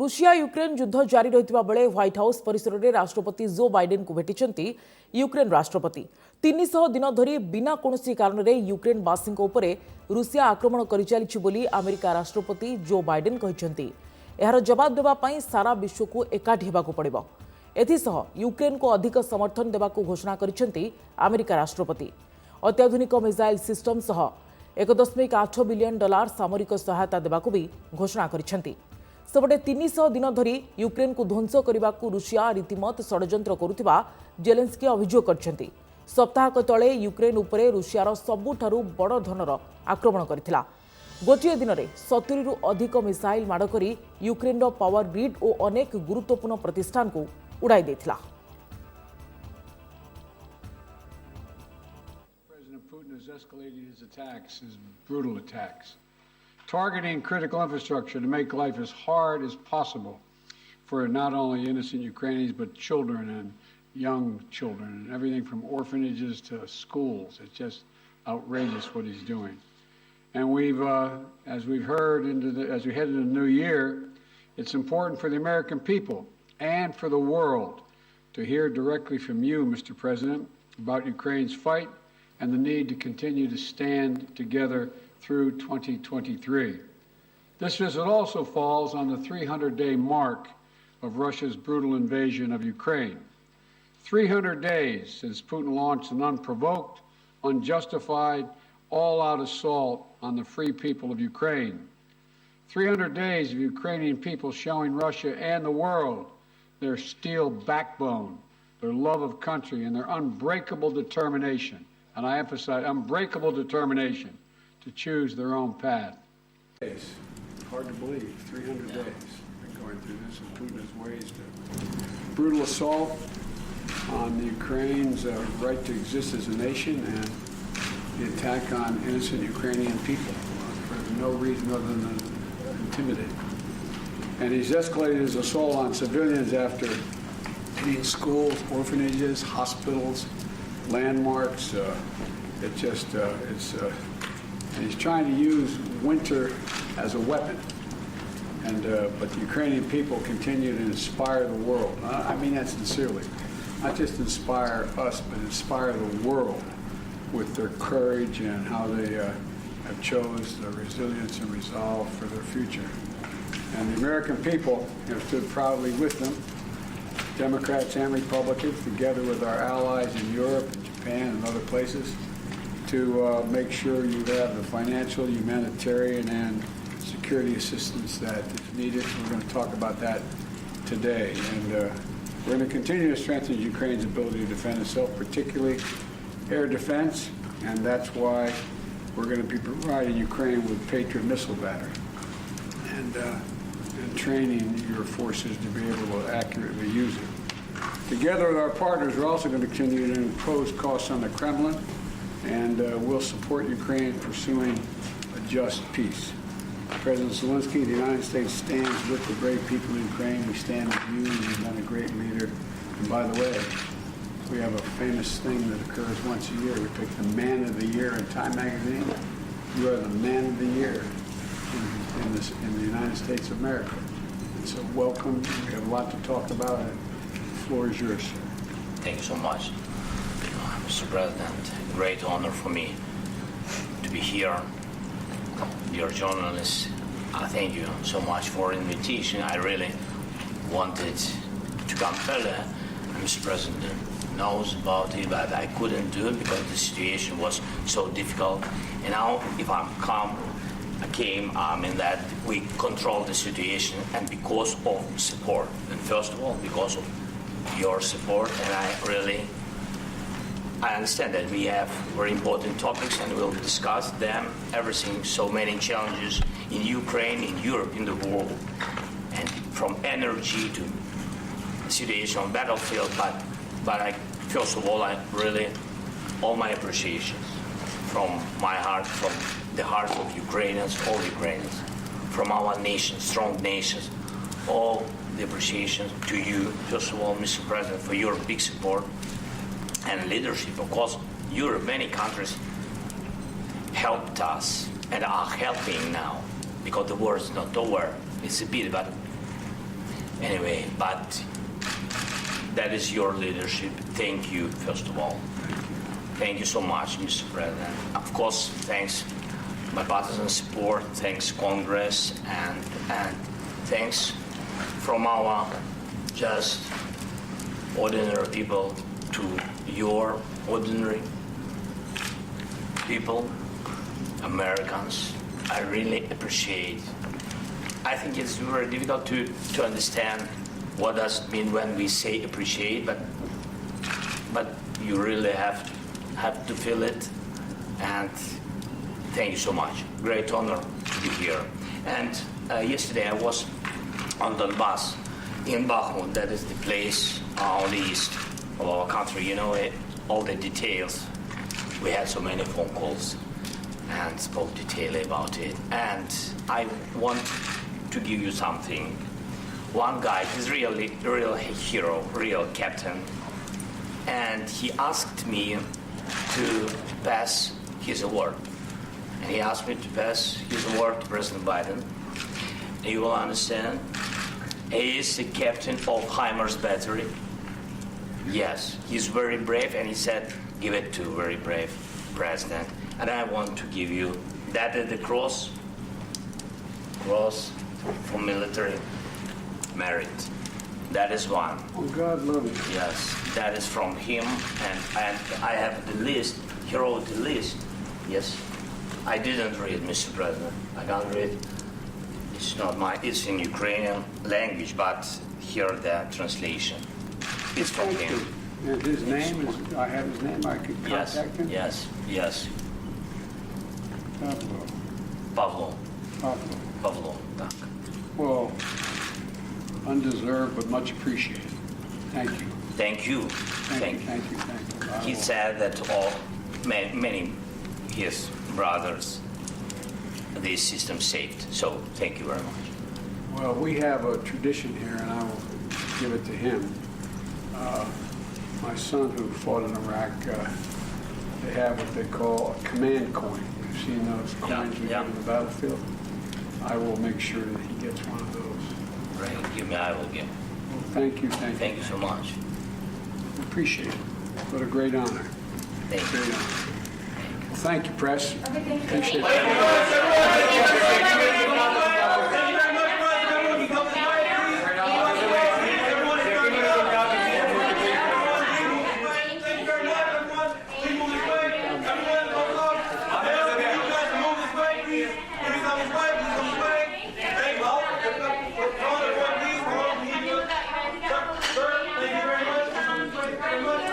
Russia Ukraine युद्ध जारी रहिथिबा बेले व्हाइट हाउस परिसर में राष्ट्रपति जो बाइडेन को भेटिଛନ୍ତି यूक्रेन राष्ट्रपति 300 दिन धरी बिना कोनोसी कारण रे यूक्रेनवासी उपरे रूसिया आक्रमण करि चलिछि बोली अमेरिका राष्ट्रपति जो बाइडेन कहिଛନ୍ତି। एहार जवाब देबा पई सारा विश्व को एकाठी हेबाकू पड़िबो। एथिसह यूक्रेन को अधिक समर्थन देबाकू घोषणा करिଛନ୍ତି अमेरिका राष्ट्रपति। अत्याधुनिक मिसाइल सिस्टम सह 1.8 बिलियन डॉलर सामरिक सहायता देबाकू भी घोषणा करिଛନ୍ତି। सेपटे 300 दिन धरी यूक्रेन को ध्वंस करने को रूसिया रीतिमत षड्यंत्र करुथिबा जेलेंस्की अभियोग करछंती। सप्ताहक तले यूक्रेन उपरे रूसियार सबुठारु बड़ धनर आक्रमण करथिला। गोटिए दिन में 70 रु अधिक मिसाइल माड़ करी यूक्रेन पावर ग्रिड और अनेक गुरुत्वपूर्ण प्रतिष्ठान को उड़ाई देथिला। President Putin has escalated his attacks, his brutal attacks, targeting critical infrastructure to make life as hard as possible for not only innocent Ukrainians, but children and young children, and everything from orphanages to schools. It's just outrageous what he's doing. And as we've heard, as we head into the new year, it's important for the American people and for the world to hear directly from you, Mr. President, about Ukraine's fight and the need to continue to stand together through 2023. This visit also falls on the 300-day mark of Russia's brutal invasion of Ukraine. 300 days since Putin launched an unprovoked, unjustified, all-out assault on the free people of Ukraine. 300 days of Ukrainian people showing Russia and the world their steel backbone, their love of country, and their unbreakable determination, and I emphasize unbreakable determination, to choose their own path. Hard to believe, 300 days been going through this, and Putin has waged a brutal assault on the Ukraine's right to exist as a nation and the attack on innocent Ukrainian people for no reason other than intimidate. And he's escalated his assault on civilians after hitting schools, orphanages, hospitals, landmarks. And he's trying to use winter as a weapon. But the Ukrainian people continue to inspire the world. I mean that sincerely. Not just inspire us, but inspire the world with their courage and how they have chose their resilience and resolve for their future. And the American people have stood proudly with them, Democrats and Republicans, together with our allies in Europe and Japan and other places, to make sure you have the financial, humanitarian, and security assistance that is needed. We're going to talk about that today. And we're going to continue to strengthen Ukraine's ability to defend itself, particularly air defense, and that's why we're going to be providing Ukraine with Patriot missile battery and training your forces to be able to accurately use it. Together with our partners, we're also going to continue to impose costs on the Kremlin, and we'll support Ukraine pursuing a just peace. President Zelensky, the United States stands with the brave people in Ukraine. We stand with you. You've been a great leader. And by the way, we have a famous thing that occurs once a year. We pick the Man of the Year in Time magazine. You are the Man of the Year in the United States of America. And so welcome. We have a lot to talk about. The floor is yours, sir. Thank you so much, Mr. President. Great honor for me to be here. Dear journalists, I thank you so much for the invitation. I really wanted to come earlier. Mr. President knows about it, but I couldn't do it because the situation was so difficult. And now, if I'm calm, I came in that we control the situation, and because of support. And first of all, because of your support, and I understand that we have very important topics, and we'll discuss them, everything, so many challenges in Ukraine, in Europe, in the world, and from energy to the situation on battlefield. But first of all, all my appreciation from my heart, from the heart of Ukrainians, all Ukrainians, from our nation, strong nations, all the appreciation to you, first of all, Mr. President, for your big support and leadership. Of course, Europe, many countries helped us and are helping now because the war is not over. It's a bit, but Anyway, but that is your leadership. Thank you, first of all. Thank you so much, Mr. President. Of course, thanks my partisan support, thanks Congress, and thanks from our just ordinary people to your ordinary people, Americans. I really appreciate. I think it's very difficult to understand what does it mean when we say appreciate, but you really have to feel it. And thank you so much. Great honor to be here. And yesterday I was on Donbass in Bakhmut. That is the place on the east of our country. You know it, all the details. We had so many phone calls and spoke detailedly about it. And I want to give you something. One guy, he's really real hero, real captain, and he asked me to pass his award. And he asked me to pass his award to President Biden. And you will understand, he is the captain of HIMARS battery. Yes, he's very brave, and he said, give it to very brave president. And I want to give you, that is the cross for military merit. That is one. Oh, God love you. Yes, that is from him, and I have the list. He wrote the list. Yes, I didn't read, Mr. President. I can't read. It's not it's in Ukrainian language, but here the translation. It's from Thank him. you. And his name is, I have his name, I could Yes, contact him? yes. Pablo. Pavlo. Tak. Well, undeserved, but much appreciated. Thank you. Thank you. Thank you. I He will- said that many his brothers, this system saved. So thank you very much. Well, we have a tradition here, and I will give it to him. My son, who fought in Iraq, they have what they call a command coin. You've seen those coins we yeah. get in the battlefield? I will make sure that he gets one of those. Right. Give me, I will give. Well, thank you. Thank you so much. Appreciate it. What a great honor. Thank you. Great honor. Well, thank you, press. Appreciate it. Thank you very much.